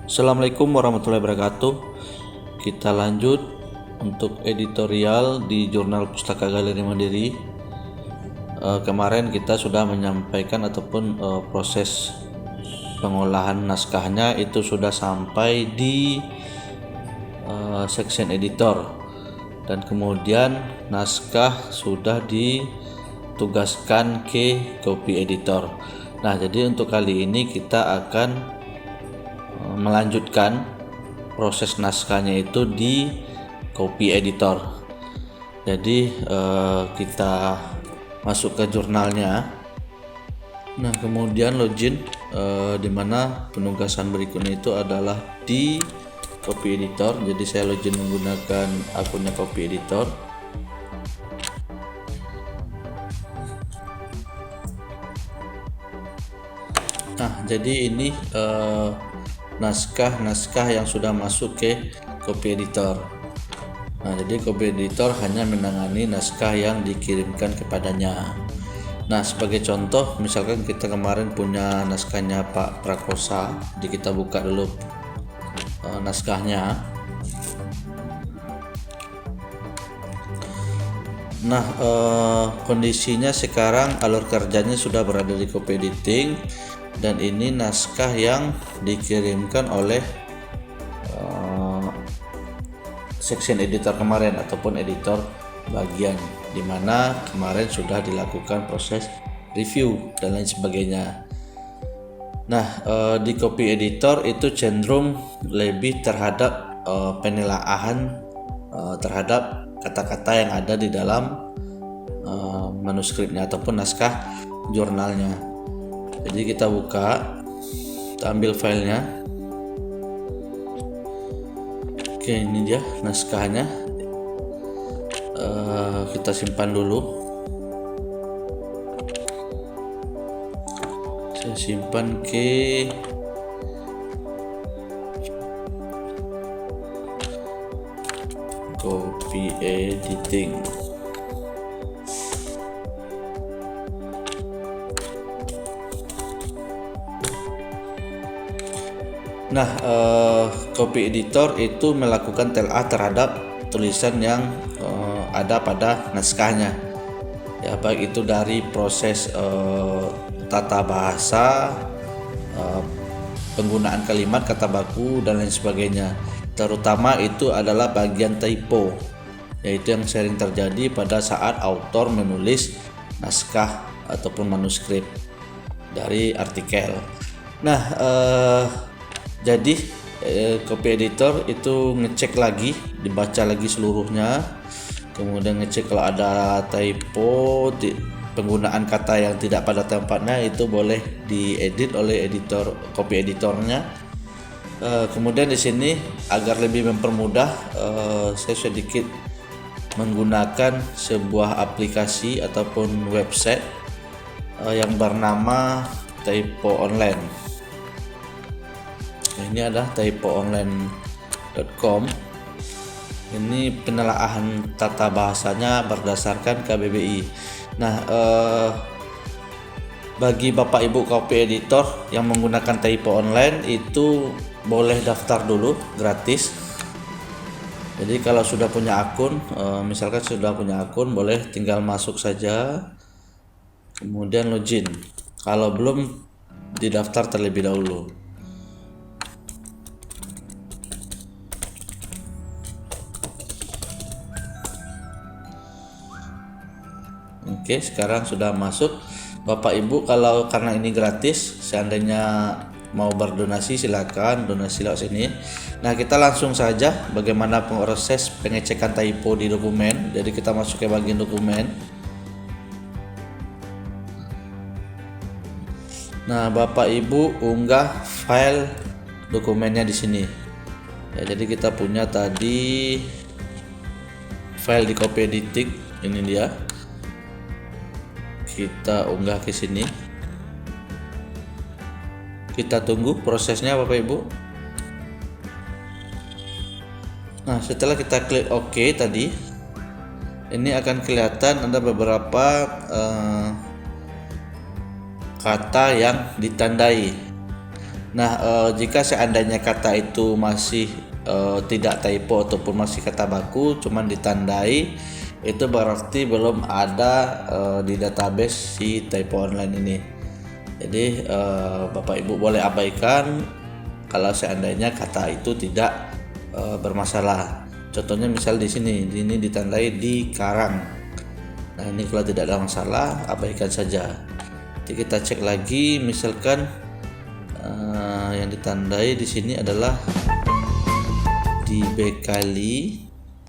Assalamualaikum warahmatullahi wabarakatuh. Kita lanjut untuk editorial di Jurnal Pustaka Galeri Mandiri. Kemarin kita sudah menyampaikan ataupun proses pengolahan naskahnya itu sudah sampai di section editor, dan kemudian naskah sudah ditugaskan ke copy editor. Nah, jadi untuk kali ini kita akan melanjutkan proses naskahnya itu di copy editor. Jadi kita masuk ke jurnalnya. Nah, kemudian login, di mana penugasan berikutnya itu adalah di copy editor. Jadi saya login menggunakan akunnya copy editor. Nah, jadi ini naskah yang sudah masuk ke copy editor. Nah, jadi copy editor hanya menangani naskah yang dikirimkan kepadanya. Nah, sebagai contoh, misalkan kita kemarin punya naskahnya Pak Prakosa, jadi kita buka dulu naskahnya. Nah, kondisinya sekarang alur kerjanya sudah berada di copy editing, dan ini naskah yang dikirimkan oleh section editor kemarin ataupun editor bagian, dimana kemarin sudah dilakukan proses review dan lain sebagainya. Nah, di copy editor itu cenderung lebih terhadap penelaahan terhadap kata-kata yang ada di dalam manuskripnya ataupun naskah jurnalnya. Jadi kita buka, kita ambil filenya. Oke, ini dia naskahnya. Kita simpan dulu. Saya simpan ke copy editing. Nah, copy editor itu melakukan TLA terhadap tulisan yang ada pada naskahnya, ya, baik itu dari proses tata bahasa, penggunaan kalimat, kata baku, dan lain sebagainya. Terutama itu adalah bagian typo, yaitu yang sering terjadi pada saat author menulis naskah ataupun manuskrip dari artikel. Nah, jadi copy editor itu ngecek lagi, dibaca lagi seluruhnya, kemudian ngecek kalau ada typo, penggunaan kata yang tidak pada tempatnya itu boleh diedit oleh editor copy editornya. Kemudian di sini agar lebih mempermudah, saya sedikit menggunakan sebuah aplikasi ataupun website yang bernama Typo Online. Ini adalah typoonline.com. Ini penelaahan tata bahasanya berdasarkan KBBI. Nah, bagi Bapak Ibu copy editor yang menggunakan Typo Online itu boleh daftar dulu gratis. Jadi kalau sudah punya akun, misalkan sudah punya akun, boleh tinggal masuk saja, kemudian login. Kalau belum, didaftar terlebih dahulu. Oke, sekarang sudah masuk. Bapak Ibu, kalau karena ini gratis, seandainya mau berdonasi silakan donasi lewat sini. Nah, kita langsung saja bagaimana proses pengecekan typo di dokumen. Jadi kita masuk ke bagian dokumen. Nah, Bapak Ibu unggah file dokumennya di sini. Ya, jadi kita punya tadi file di copy editing, ini dia. Kita unggah ke sini. Kita tunggu prosesnya Bapak Ibu. Nah, setelah kita klik OK tadi, ini akan kelihatan ada beberapa kata yang ditandai. Nah, jika seandainya kata itu masih tidak typo ataupun masih kata baku cuman ditandai, itu berarti belum ada di database si typo online ini. Jadi Bapak Ibu boleh abaikan kalau seandainya kata itu tidak bermasalah. Contohnya misal di sini ini ditandai di Karang. Nah, ini kalau tidak ada masalah, abaikan saja. Nanti kita cek lagi, misalkan yang ditandai di sini adalah dibekali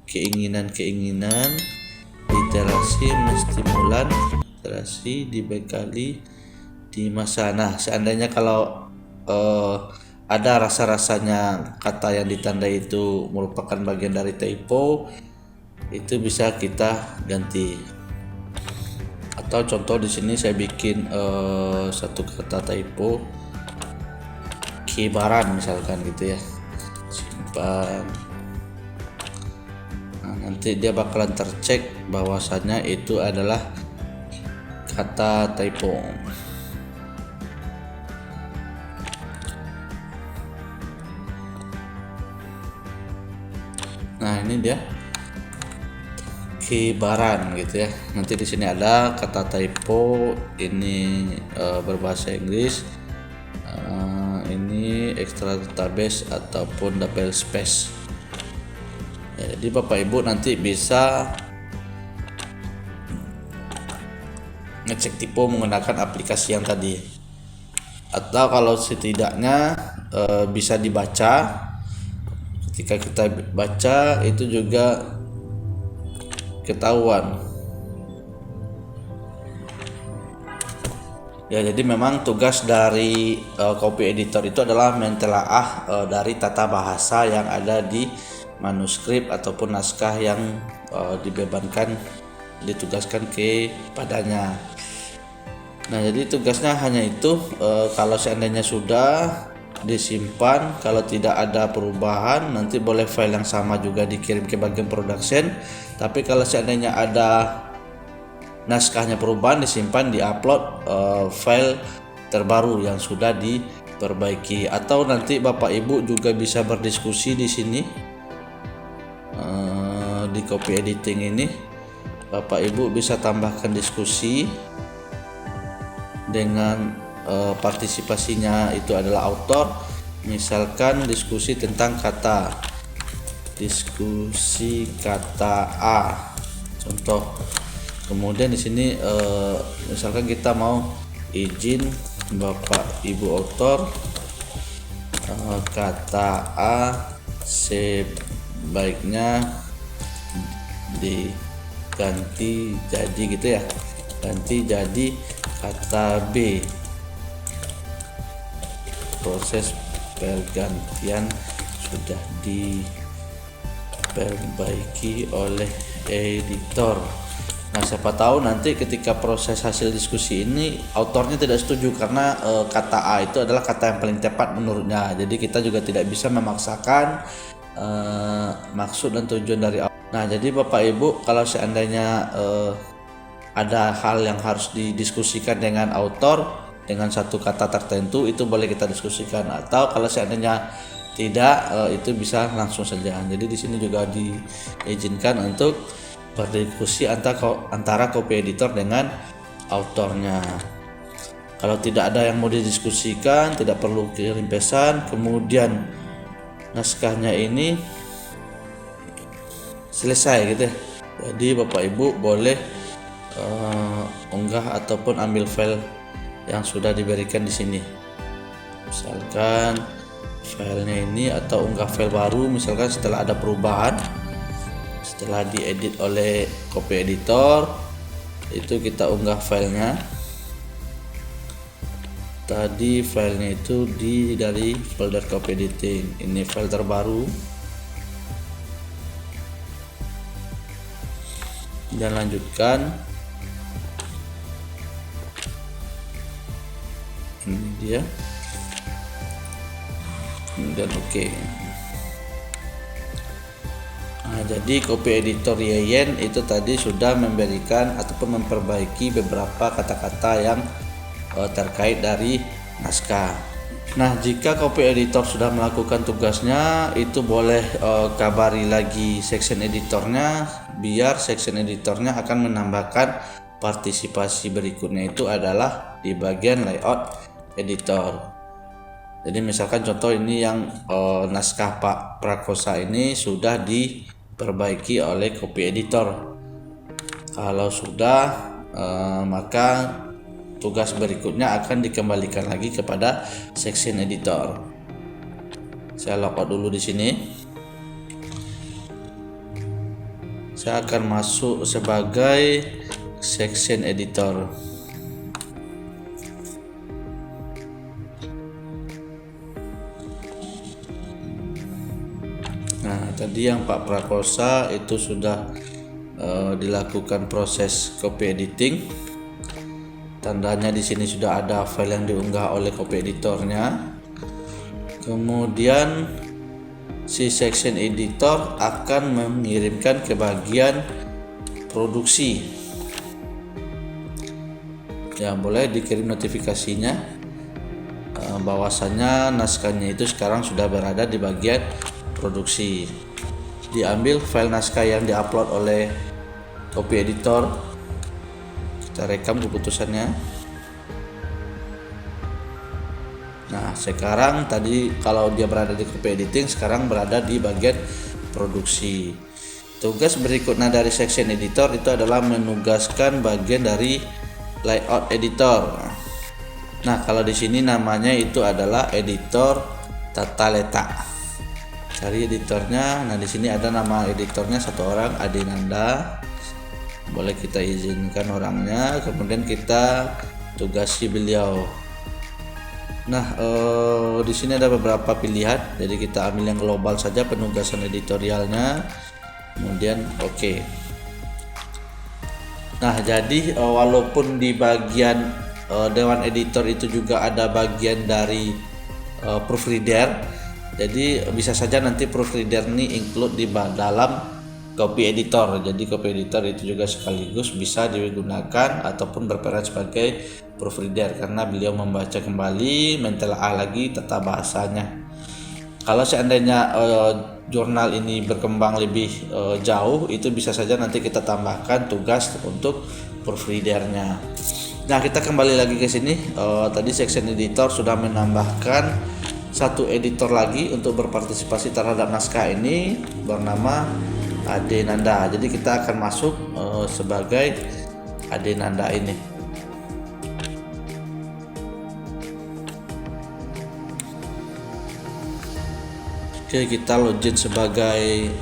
keinginan-keinginan, literasi menstimulan, literasi dibekali di masa. Nah, seandainya kalau ada rasa-rasanya kata yang ditandai itu merupakan bagian dari typo, itu bisa kita ganti. Atau contoh di sini saya bikin satu kata typo, kibaran misalkan gitu ya, simpan. Nah, nanti dia bakalan tercek bahwasannya itu adalah kata typo. Nah, ini dia kibaran gitu ya. Nanti di sini ada kata typo, ini berbahasa Inggris, ini extra database ataupun double space. Ya, jadi Bapak Ibu nanti bisa ngecek typo menggunakan aplikasi yang tadi, atau kalau setidaknya bisa dibaca. Ketika kita baca itu juga ketahuan. Ya, jadi memang tugas dari copy editor itu adalah mentelaah dari tata bahasa yang ada di manuskrip ataupun naskah yang ditugaskan kepadanya. Nah, jadi tugasnya hanya itu. Kalau seandainya sudah disimpan, kalau tidak ada perubahan, nanti boleh file yang sama juga dikirim ke bagian production. Tapi kalau seandainya ada naskahnya perubahan, disimpan, diupload file terbaru yang sudah diperbaiki. Atau nanti Bapak Ibu juga bisa berdiskusi di sini di copy editing ini. Bapak Ibu bisa tambahkan diskusi dengan partisipasinya itu adalah author. Misalkan diskusi tentang diskusi kata A, contoh. Kemudian di sini misalkan kita mau izin Bapak Ibu author, kata A sebaiknya diganti jadi gitu ya, ganti jadi kata B. Proses pergantian sudah diperbaiki oleh editor. Nah, siapa tahu nanti ketika proses hasil diskusi ini autornya tidak setuju karena kata A itu adalah kata yang paling tepat menurutnya. Jadi kita juga tidak bisa memaksakan maksud dan tujuan dari autor. Nah, jadi Bapak Ibu, kalau seandainya ada hal yang harus didiskusikan dengan autor dengan satu kata tertentu, itu boleh kita diskusikan. Atau kalau seandainya tidak, itu bisa langsung saja. Jadi di sini juga diizinkan untuk berdiskusi antara copy editor dengan autornya. Kalau tidak ada yang mau didiskusikan, tidak perlu kirim pesan. Kemudian naskahnya ini selesai gitu ya. Jadi Bapak Ibu boleh unggah ataupun ambil file yang sudah diberikan di sini. Misalkan filenya ini, atau unggah file baru misalkan setelah ada perubahan, setelah diedit oleh copy editor, itu kita unggah filenya. Tadi filenya itu dari folder copy editing, ini file terbaru, dan lanjutkan. Ini dia, dan oke. Nah, jadi copy editor Yeyen itu tadi sudah memberikan ataupun memperbaiki beberapa kata-kata yang terkait dari naskah. Nah, jika copy editor sudah melakukan tugasnya, itu boleh kabari lagi section editornya, biar section editornya akan menambahkan partisipasi berikutnya, itu adalah di bagian layout editor. Jadi misalkan contoh ini yang naskah Pak Prakosa ini sudah diperbaiki oleh copy editor. Kalau sudah, maka tugas berikutnya akan dikembalikan lagi kepada section editor. Saya logout dulu di sini. Saya akan masuk sebagai section editor. Nah, tadi yang Pak Prakosa itu sudah dilakukan proses copy editing. Tandanya di sini sudah ada file yang diunggah oleh copy editornya. Kemudian si section editor akan mengirimkan ke bagian produksi. Ya, boleh dikirim notifikasinya bahwasanya naskahnya itu sekarang sudah berada di bagian produksi. Diambil file naskah yang diupload oleh copy editor. Kita rekam keputusannya. Nah, sekarang tadi kalau dia berada di copy editing, sekarang berada di bagian produksi. Tugas berikutnya dari section editor itu adalah menugaskan bagian dari layout editor. Nah, kalau di sini namanya itu adalah editor tata letak. Cari editornya. Nah, di sini ada nama editornya satu orang, Adinanda. Boleh kita izinkan orangnya, kemudian kita tugasi beliau. Nah, di sini ada beberapa pilihan, jadi kita ambil yang global saja penugasan editorialnya, kemudian oke. Nah, jadi walaupun di bagian dewan editor itu juga ada bagian dari proofreader, jadi bisa saja nanti proofreader ini include di dalam copy editor. Jadi copy editor itu juga sekaligus bisa digunakan ataupun berperan sebagai proofreader karena beliau membaca kembali, mentelaah lagi tata bahasanya. Kalau seandainya jurnal ini berkembang lebih jauh, itu bisa saja nanti kita tambahkan tugas untuk proofreadernya. Nah, kita kembali lagi ke sini. Tadi section editor sudah menambahkan satu editor lagi untuk berpartisipasi terhadap naskah ini bernama Adinanda. Jadi kita akan masuk sebagai Adinanda ini. Oke, kita login sebagai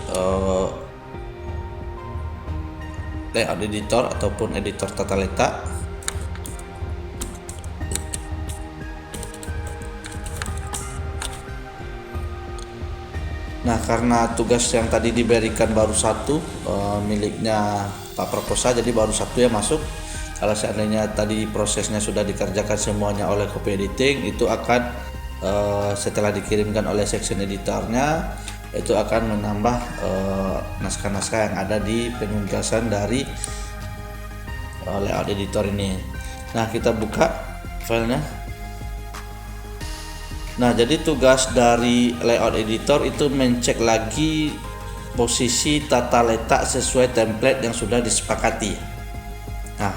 layout editor ataupun editor tata letak. Nah, karena tugas yang tadi diberikan baru satu miliknya Pak Prakosa, jadi baru satu yang masuk. Kalau seandainya tadi prosesnya sudah dikerjakan semuanya oleh copy editing, itu akan setelah dikirimkan oleh section editornya, itu akan menambah naskah-naskah yang ada di penugasan dari layout editor ini. Nah, kita buka filenya. Nah, jadi tugas dari layout editor itu mencek lagi posisi tata letak sesuai template yang sudah disepakati. Nah,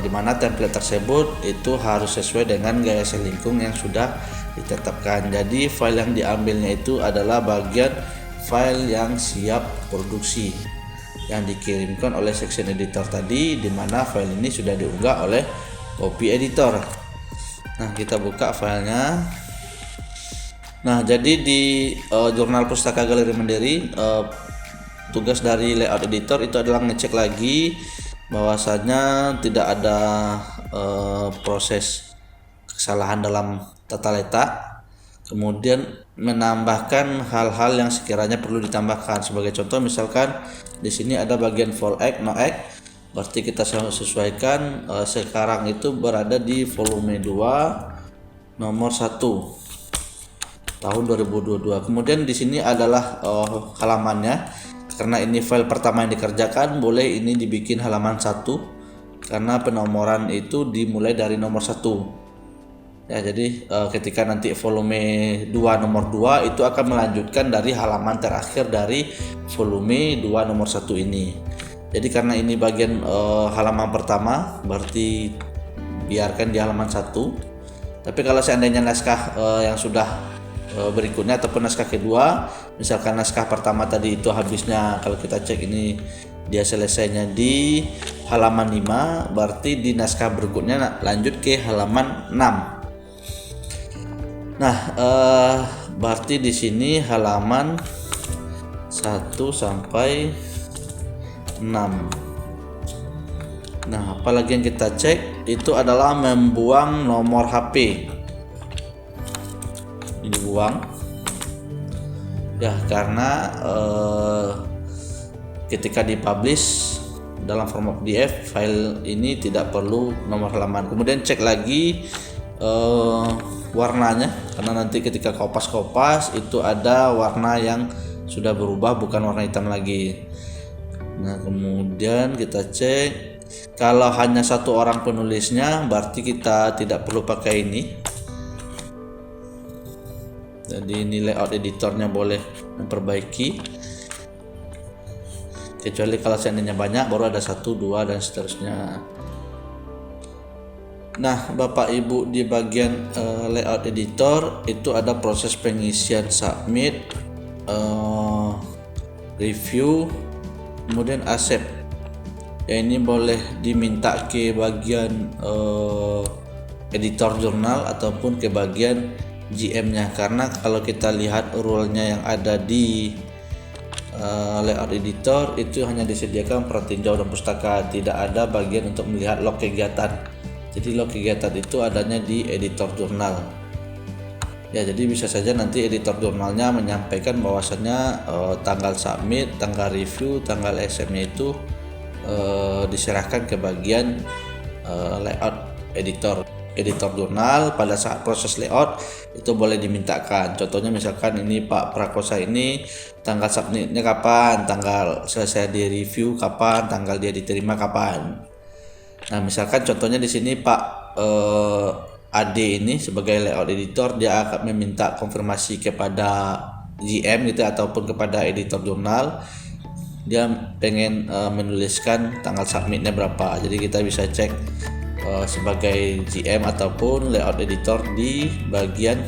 di mana template tersebut itu harus sesuai dengan gaya selingkung yang sudah ditetapkan. Jadi file yang diambilnya itu adalah bagian file yang siap produksi yang dikirimkan oleh section editor tadi, di mana file ini sudah diunggah oleh copy editor. Nah, kita buka filenya. Nah, jadi di jurnal Pustaka Galeri Mandiri, tugas dari layout editor itu adalah ngecek lagi bahwasanya tidak ada proses kesalahan dalam tata letak, kemudian menambahkan hal-hal yang sekiranya perlu ditambahkan. Sebagai contoh, misalkan di sini ada bagian full X, no X, berarti kita sesuaikan sekarang itu berada di volume 2 nomor 1 tahun 2022. Kemudian di sini adalah halamannya. Karena ini file pertama yang dikerjakan, boleh ini dibikin halaman 1 karena penomoran itu dimulai dari nomor 1. Ya, jadi ketika nanti volume 2 nomor 2 itu akan melanjutkan dari halaman terakhir dari volume 2 nomor 1 ini. Jadi karena ini bagian halaman pertama, berarti biarkan di halaman 1. Tapi kalau seandainya naskah yang sudah berikutnya ataupun naskah kedua, misalkan naskah pertama tadi itu habisnya, kalau kita cek ini dia selesainya di halaman 5, berarti di naskah berikutnya lanjut ke halaman 6. Nah, berarti di sini halaman 1 sampai 6. Nah, apalagi yang kita cek itu adalah membuang nomor HP. Ini buang. Ya, karena ketika dipublish dalam format PDF, file ini tidak perlu nomor halaman. Kemudian cek lagi warnanya, karena nanti ketika kopas itu ada warna yang sudah berubah, bukan warna hitam lagi. Nah, kemudian kita cek kalau hanya satu orang penulisnya, berarti kita tidak perlu pakai ini. Jadi ini layout editornya boleh memperbaiki, kecuali kalau seandainya banyak, baru ada 1, 2 dan seterusnya. Nah, Bapak Ibu, di bagian layout editor itu ada proses pengisian submit, review, kemudian accept. Ya, ini boleh diminta ke bagian editor jurnal ataupun ke bagian GM-nya, karena kalau kita lihat rule-nya yang ada di layout editor itu hanya disediakan pratinjau dan pustaka, tidak ada bagian untuk melihat log kegiatan. Jadi log kegiatan itu adanya di editor jurnal. Ya, jadi bisa saja nanti editor jurnalnya menyampaikan bahwasannya tanggal submit, tanggal review, tanggal accept-nya itu diserahkan ke bagian layout editor jurnal. Pada saat proses layout itu boleh dimintakan. Contohnya misalkan ini Pak Prakosa ini tanggal submitnya kapan, tanggal selesai di review kapan, tanggal dia diterima kapan. Nah, misalkan contohnya di sini Pak Ade ini sebagai layout editor, dia akan meminta konfirmasi kepada GM gitu ataupun kepada editor jurnal. Dia pengen menuliskan tanggal submitnya berapa. Jadi kita bisa cek sebagai GM ataupun layout editor di bagian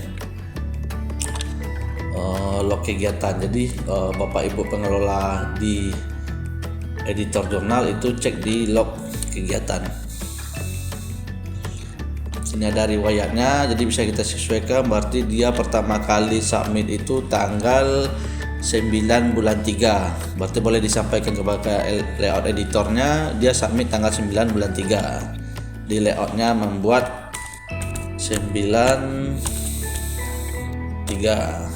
log kegiatan. Jadi Bapak Ibu pengelola di editor jurnal itu cek di log kegiatan. Sini ada riwayatnya, jadi bisa kita sesuaikan. Berarti dia pertama kali submit itu tanggal 9 bulan 3, berarti boleh disampaikan kepada layout editornya dia submit tanggal 9 bulan 3. Di layoutnya membuat 9/3.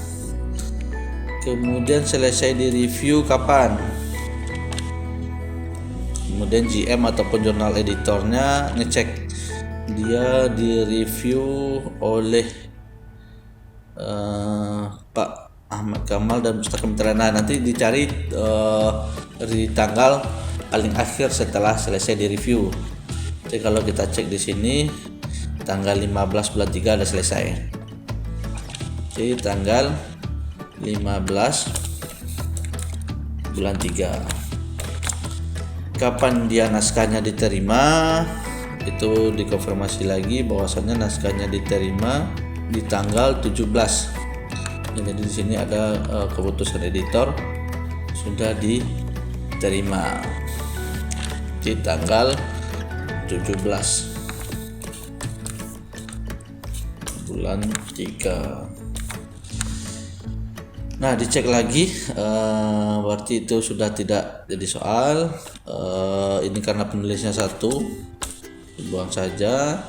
Kemudian selesai di review kapan, kemudian GM ataupun jurnal editornya ngecek dia di review oleh Pak Ahmad Kamal dan Pustaka Mitra. Nah, nanti dicari di tanggal paling akhir setelah selesai di review. Jadi kalau kita cek di sini tanggal 15 bulan 3 ada selesai. Jadi tanggal 15 bulan 3. Kapan dia naskahnya diterima, itu dikonfirmasi lagi bahwasannya naskahnya diterima di tanggal 17. Jadi di sini ada keputusan editor sudah diterima di tanggal 17 bulan 3. Nah, dicek lagi, berarti itu sudah tidak jadi soal. Ini karena penulisnya 1, dibuang saja.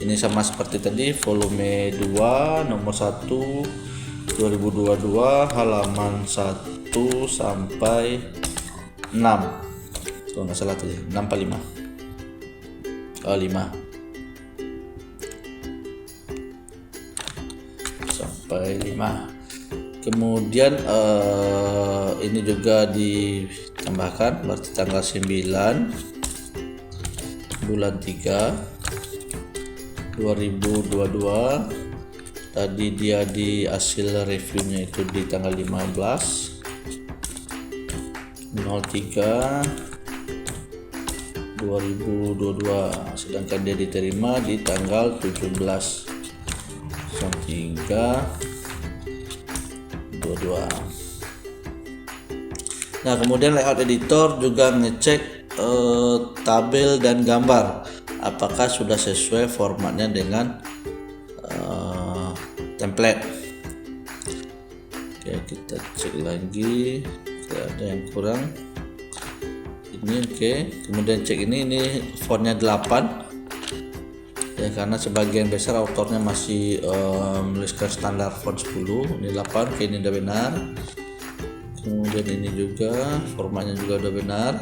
Ini sama seperti tadi, volume 2 nomor 1 2022 halaman 1 sampai 6. Kalau nggak salah tadi 6 apa 5? 5 sampai 5. Kemudian ini juga ditambahkan, berarti tanggal 9 bulan 3 2022. Tadi dia di hasil reviewnya itu di tanggal 15 03 2022, sedangkan dia diterima di tanggal 17 03 22. Nah, kemudian layout editor juga ngecek tabel dan gambar apakah sudah sesuai formatnya dengan template. Oke, kita cek lagi, ada yang kurang ini. Oke, kemudian cek ini fontnya 8 ya, karena sebagian besar autornya masih menuliskan standar font 10. Ini 8. Oke, ini udah benar. Kemudian ini juga formatnya juga udah benar.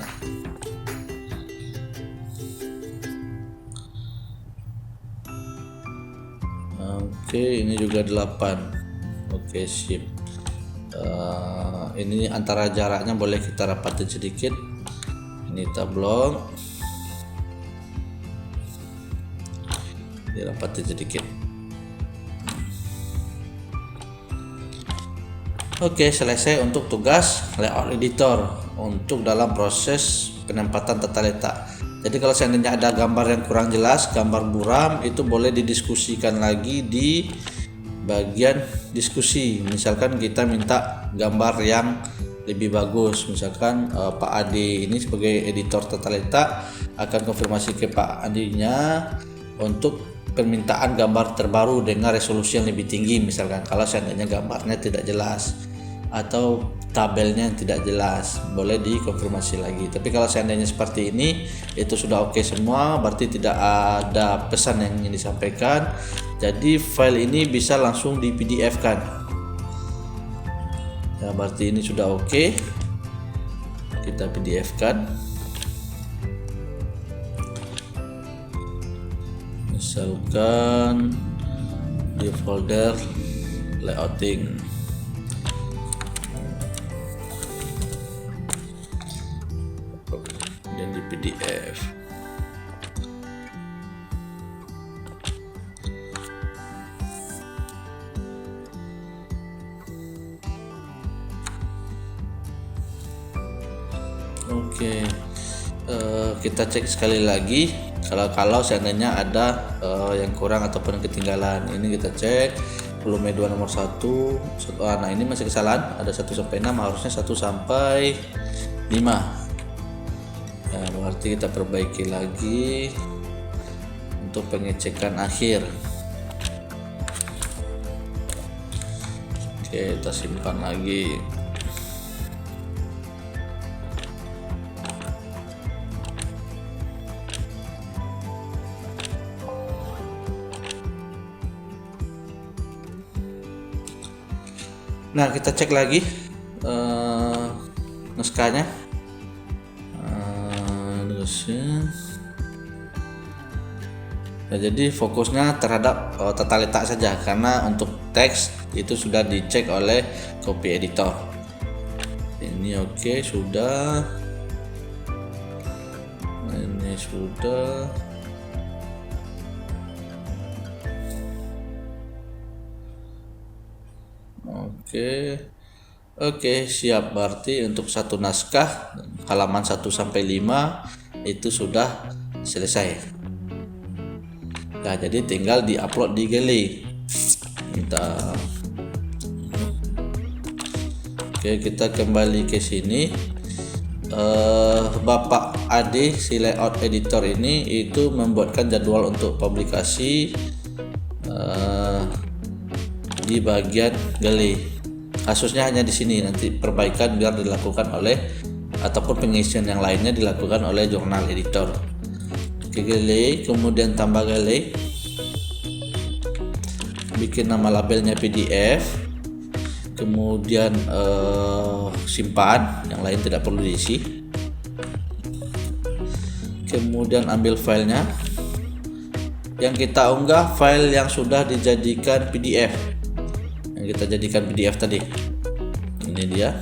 Oke, ini juga 8. Oke, sip. Ini antara jaraknya boleh kita rapatin sedikit. Ini tablong, dirapatin sedikit. Oke, selesai untuk tugas layout editor untuk dalam proses penempatan tata letak. Jadi kalau seandainya ada gambar yang kurang jelas, gambar buram, itu boleh didiskusikan lagi di bagian diskusi. Misalkan kita minta gambar yang lebih bagus, misalkan Pak Adi ini sebagai editor tata letak akan konfirmasi ke Pak Adinya untuk permintaan gambar terbaru dengan resolusi yang lebih tinggi, misalkan kalau seandainya gambarnya tidak jelas atau tabelnya tidak jelas, boleh dikonfirmasi lagi. Tapi kalau seandainya seperti ini itu sudah oke semua, berarti tidak ada pesan yang ingin disampaikan. Jadi file ini bisa langsung di PDF kan ya, berarti ini sudah oke. Kita PDF kan, misalkan di folder layouting. Dan di PDF. Oke, kita cek sekali lagi kalau seandainya ada yang kurang ataupun ketinggalan. Ini kita cek volume 2 nomor 1. Nah, ini masih kesalahan, ada 1 sampai 6, harusnya 1 sampai 5. Nah, berarti kita perbaiki lagi untuk pengecekan akhir. Oke, kita simpan lagi. Nah, kita cek lagi naskahnya. Nah, jadi fokusnya terhadap tata letak saja, karena untuk teks itu sudah dicek oleh copy editor. Ini oke, sudah. Ini sudah. Oke, siap. Berarti untuk satu naskah halaman 1 sampai 5 itu sudah selesai. Nah, jadi tinggal diupload di Galley. Kita kembali ke sini. Bapak Ade si layout editor ini itu membuatkan jadwal untuk publikasi di bagian Galley. Kasusnya hanya di sini, nanti perbaikan biar dilakukan oleh ataupun pengisian yang lainnya dilakukan oleh jurnal editor. Ke Galley, kemudian tambah Galley, bikin nama labelnya PDF, kemudian simpan, yang lain tidak perlu diisi. Kemudian ambil filenya, yang kita unggah file yang sudah dijadikan PDF, yang kita jadikan PDF tadi. Ini dia.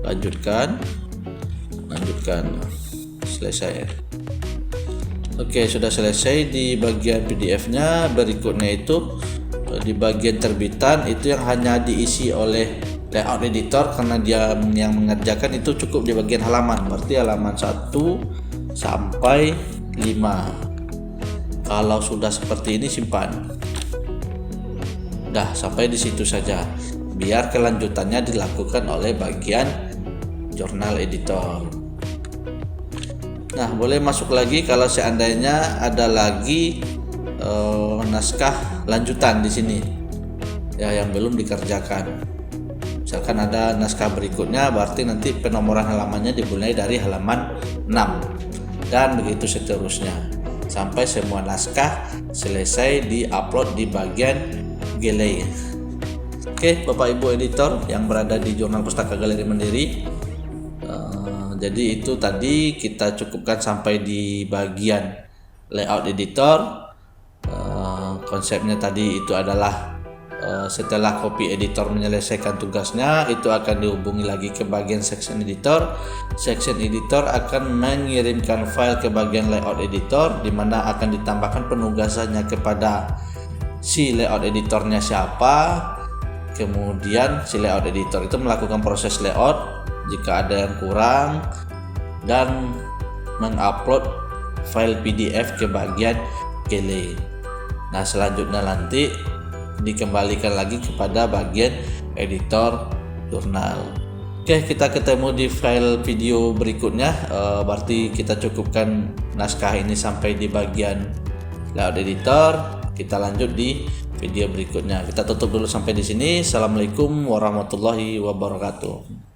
Lanjutkan, selesai. Oke, sudah selesai di bagian PDF-nya. Berikutnya itu di bagian terbitan itu yang hanya diisi oleh layout editor, karena dia yang mengerjakan itu cukup di bagian halaman, berarti halaman 1 sampai 5. Kalau sudah seperti ini simpan. Dah, sampai di situ saja. Biar kelanjutannya dilakukan oleh bagian jurnal editor. Nah, boleh masuk lagi kalau seandainya ada lagi naskah lanjutan di sini ya yang belum dikerjakan. Misalkan ada naskah berikutnya, berarti nanti penomoran halamannya dimulai dari halaman 6 dan begitu seterusnya sampai semua naskah selesai diupload di bagian Gallery. Oke, Bapak Ibu editor yang berada di Jurnal Pustaka Galeri Mandiri. Jadi itu tadi kita cukupkan sampai di bagian layout editor. Konsepnya tadi itu adalah setelah copy editor menyelesaikan tugasnya, itu akan dihubungi lagi ke bagian section editor. Section editor akan mengirimkan file ke bagian layout editor, di mana akan ditambahkan penugasannya kepada si layout editornya siapa. Kemudian si layout editor itu melakukan proses layout jika ada yang kurang dan mengupload file PDF ke bagian Gallery. Nah, selanjutnya nanti dikembalikan lagi kepada bagian editor jurnal. Oke, kita ketemu di file video berikutnya. Berarti kita cukupkan naskah ini sampai di bagian layout editor. Kita lanjut di video berikutnya. Kita tutup dulu sampai di sini. Assalamualaikum warahmatullahi wabarakatuh.